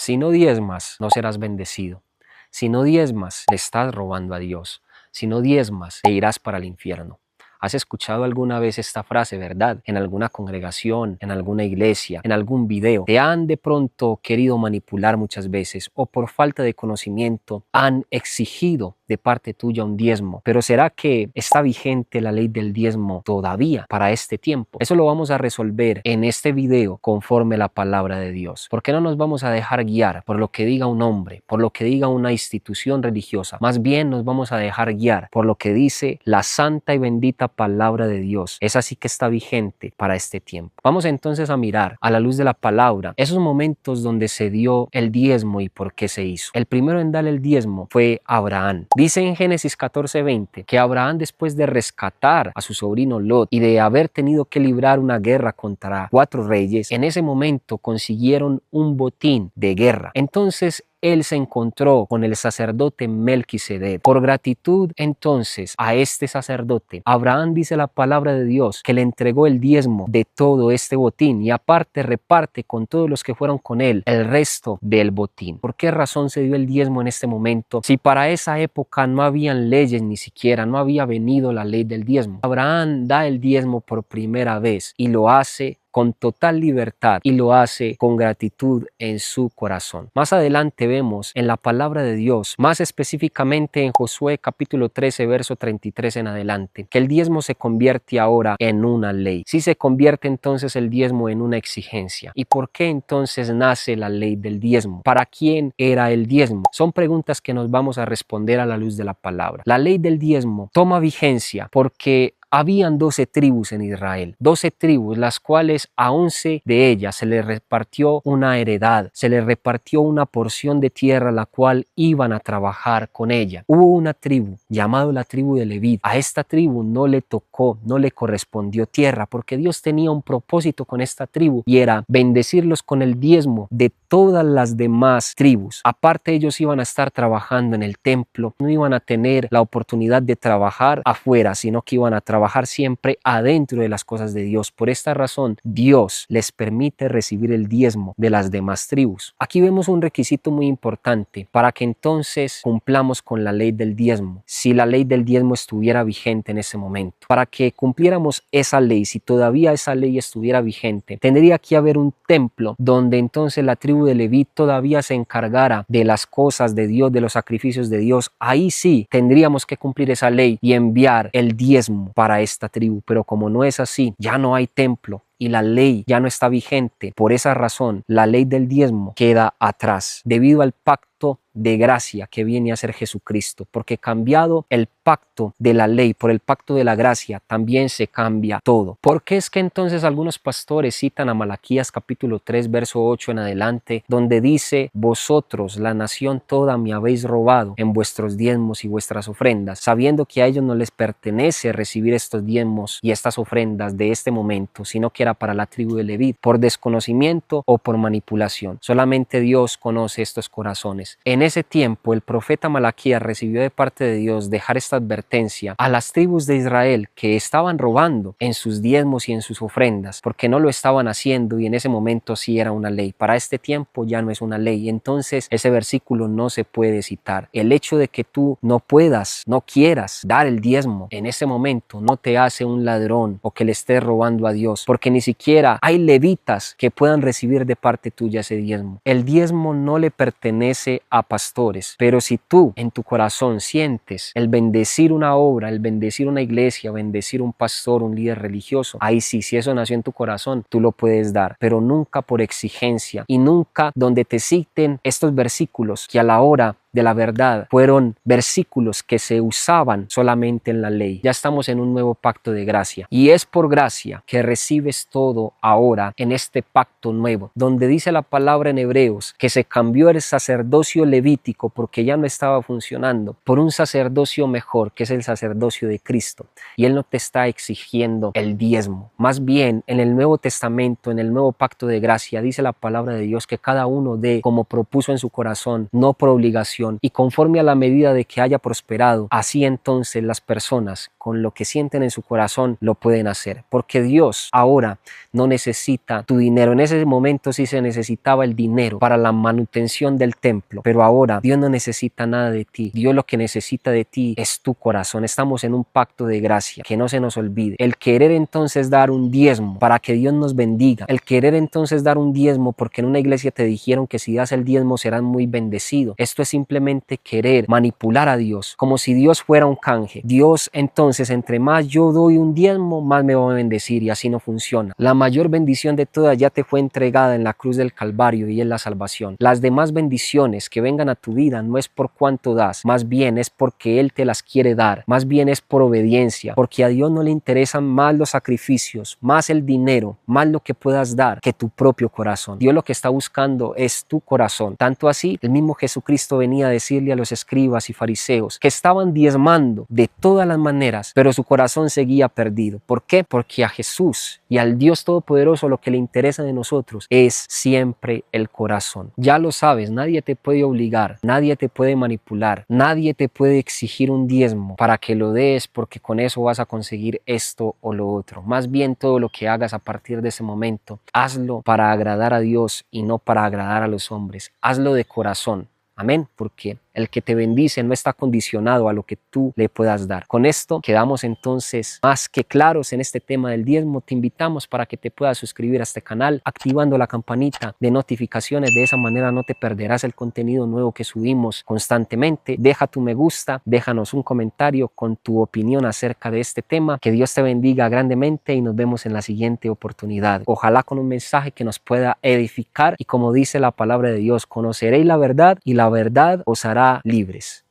Si no diezmas, no serás bendecido. Si no diezmas, le estás robando a Dios. Si no diezmas, te irás para el infierno. ¿Has escuchado alguna vez esta frase, verdad? En alguna congregación, en alguna iglesia, en algún video. Te han de pronto querido manipular muchas veces o por falta de conocimiento han exigido de parte tuya un diezmo. Pero ¿será que está vigente la ley del diezmo todavía para este tiempo? Eso lo vamos a resolver en este video conforme la palabra de Dios. ¿Por qué no nos vamos a dejar guiar por lo que diga un hombre, por lo que diga una institución religiosa? Más bien nos vamos a dejar guiar por lo que dice la santa y bendita palabra de Dios. Es así que está vigente para este tiempo. Vamos entonces a mirar a la luz de la palabra esos momentos donde se dio el diezmo y por qué se hizo. El primero en dar el diezmo fue Abraham. Dice en Génesis 14:20 que Abraham, después de rescatar a su sobrino Lot y de haber tenido que librar una guerra contra 4 reyes, en ese momento consiguieron un botín de guerra. Entonces él se encontró con el sacerdote Melquisedec. Por gratitud entonces a este sacerdote, Abraham, dice la palabra de Dios, que le entregó el diezmo de todo este botín y aparte reparte con todos los que fueron con él el resto del botín. ¿Por qué razón se dio el diezmo en este momento? Si para esa época no habían leyes, ni siquiera no había venido la ley del diezmo. Abraham da el diezmo por primera vez y lo hace con total libertad y lo hace con gratitud en su corazón. Más adelante vemos en la palabra de Dios, más específicamente en Josué capítulo 13 verso 33 en adelante, que el diezmo se convierte ahora en una ley. Si se convierte entonces el diezmo en una exigencia. ¿Y por qué entonces nace la ley del diezmo? ¿Para quién era el diezmo? Son preguntas que nos vamos a responder a la luz de la palabra. La ley del diezmo toma vigencia porque habían 12 tribus en Israel, 12 tribus, las cuales a 11 de ellas se les repartió una heredad, se les repartió una porción de tierra la cual iban a trabajar con ella. Hubo una tribu llamada la tribu de Leví. A esta tribu no le tocó, no le correspondió tierra porque Dios tenía un propósito con esta tribu y era bendecirlos con el diezmo de todas las demás tribus. Aparte, ellos iban a estar trabajando en el templo, no iban a tener la oportunidad de trabajar afuera, sino que iban a trabajar siempre adentro de las cosas de Dios. Por esta razón, Dios les permite recibir el diezmo de las demás tribus. Aquí vemos un requisito muy importante para que entonces cumplamos con la ley del diezmo. Si la ley del diezmo estuviera vigente en ese momento, para que cumpliéramos esa ley, si todavía esa ley estuviera vigente, tendría que haber un templo donde entonces la tribu de Leví todavía se encargara de las cosas de Dios, de los sacrificios de Dios. Ahí sí tendríamos que cumplir esa ley y enviar el diezmo para esta tribu, pero como no es así, ya no hay templo y la ley ya no está vigente. Por esa razón, la ley del diezmo queda atrás debido al pacto de gracia que viene a ser Jesucristo, porque cambiado el pacto de la ley por el pacto de la gracia, también se cambia todo. ¿Por qué es que entonces algunos pastores citan a Malaquías capítulo 3 verso 8 en adelante, donde dice: vosotros, la nación toda, me habéis robado en vuestros diezmos y vuestras ofrendas, sabiendo que a ellos no les pertenece recibir estos diezmos y estas ofrendas de este momento, sino que era para la tribu de Leví, por desconocimiento o por manipulación? Solamente Dios conoce estos corazones. En ese tiempo el profeta Malaquías recibió de parte de Dios dejar esta advertencia a las tribus de Israel que estaban robando en sus diezmos y en sus ofrendas, porque no lo estaban haciendo y en ese momento sí era una ley. Para este tiempo ya no es una ley, entonces ese versículo no se puede citar. El hecho de que tú no puedas, no quieras dar el diezmo en ese momento no te hace un ladrón o que le estés robando a Dios, porque ni siquiera hay levitas que puedan recibir de parte tuya ese diezmo. El diezmo no le pertenece a pastores, pero si tú en tu corazón sientes el bendecir una obra, el bendecir una iglesia, bendecir un pastor, un líder religioso, ahí sí, si eso nació en tu corazón, tú lo puedes dar, pero nunca por exigencia y nunca donde te citen estos versículos que a la hora de la verdad fueron versículos que se usaban solamente en la ley. Ya estamos en un nuevo pacto de gracia y es por gracia que recibes todo ahora en este pacto nuevo, donde dice la palabra en Hebreos que se cambió el sacerdocio levítico porque ya no estaba funcionando por un sacerdocio mejor, que es el sacerdocio de Cristo, y Él no te está exigiendo el diezmo. Más bien en el Nuevo Testamento, en el nuevo pacto de gracia, dice la palabra de Dios que cada uno dé como propuso en su corazón, no por obligación bendición y conforme a la medida de que haya prosperado, así entonces las personas con lo que sienten en su corazón lo pueden hacer, porque Dios ahora no necesita tu dinero. En ese momento sí se necesitaba el dinero para la manutención del templo, pero ahora Dios no necesita nada de ti. Dios lo que necesita de ti es tu corazón. Estamos en un pacto de gracia, que no se nos olvide. El querer entonces dar un diezmo para que Dios nos bendiga, el querer entonces dar un diezmo porque en una iglesia te dijeron que si das el diezmo serás muy bendecido, esto es simplemente querer manipular a Dios, como si Dios fuera un canje. Dios entonces, entre más yo doy un diezmo, más me va a bendecir, y así no funciona. La mayor bendición de todas ya te fue entregada en la cruz del Calvario, y es la salvación. Las demás bendiciones que vengan a tu vida no es por cuánto das, más bien es porque Él te las quiere dar, más bien es por obediencia, porque a Dios no le interesan más los sacrificios, más el dinero, más lo que puedas dar que tu propio corazón. Dios lo que está buscando es tu corazón. Tanto así, el mismo Jesucristo venía a decirle a los escribas y fariseos que estaban diezmando de todas las maneras, pero su corazón seguía perdido. ¿Por qué? Porque a Jesús y al Dios Todopoderoso lo que le interesa de nosotros es siempre el corazón. Ya lo sabes, nadie te puede obligar, nadie te puede manipular, nadie te puede exigir un diezmo para que lo des porque con eso vas a conseguir esto o lo otro. Más bien todo lo que hagas a partir de ese momento, hazlo para agradar a Dios y no para agradar a los hombres. Hazlo de corazón. Amén, porque el que te bendice no está condicionado a lo que tú le puedas dar. Con esto quedamos entonces más que claros en este tema del diezmo. Te invitamos para que te puedas suscribir a este canal activando la campanita de notificaciones. De esa manera no te perderás el contenido nuevo que subimos constantemente. Deja tu me gusta, déjanos un comentario con tu opinión acerca de este tema. Que Dios te bendiga grandemente y nos vemos en la siguiente oportunidad. Ojalá con un mensaje que nos pueda edificar y, como dice la palabra de Dios, conoceréis la verdad y la verdad os hará libres.